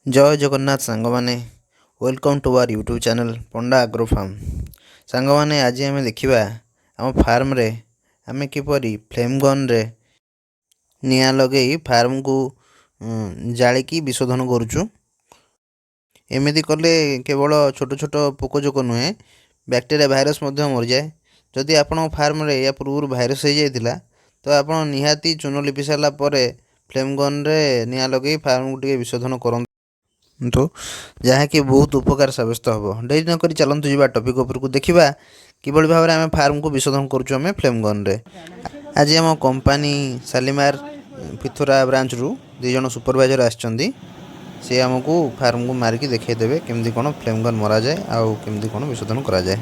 जय जगन्नाथ सांग माने welcome to our YouTube channel Panda agro farm. सांग माने आज आम देखा आम फार्म रे आम किपरि फ्लेम गन रे निआं लगे फार्म को जालिकी विशोधन करुचु। एमती कले केवल छोट छोट पोकजोक नुहे बैक्टेरिया भाइरस मर जाए। जदि आपण फार्म रे या पूर्व भाइरस हो जाता तो आप निहाती चून लिपि सारापर फ्लेम गन रे निआं लगे फार्म को विशोधन करते तो जहाँकि बहुत उपकार सब्यस्त हम। डेरी नक चलतु जा टपिक उपरकू देखा किभली भाव में आम फार्म को विशोधन करें फ्लेम गन रे। आज आम कंपानी शालीमार पिथुरा ब्रांच रु दी जन सुपरवाइजर आछंती। से आमको फार्म को मारिकी देखदेवे केमती कौन फ्लेम गन मरा जाए आउ केमती कौन विशोधन करा जाए।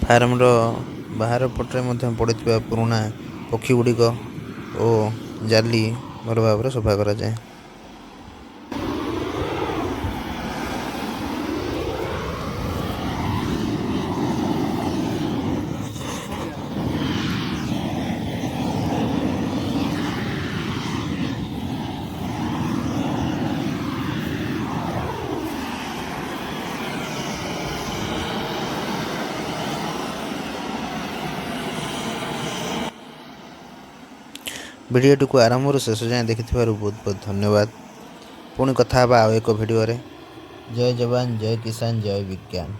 फार्म बाहर पटे पड़े पुराना पक्षी गुड़िक और जाली भल भाव सफा करा जाए। भिडियोटी को आरंभ शेष जाए देखि बहुत बहुत धन्यवाद। पुणी कथा आउ एक भिडियो। जय जवान जय किसान जय विज्ञान।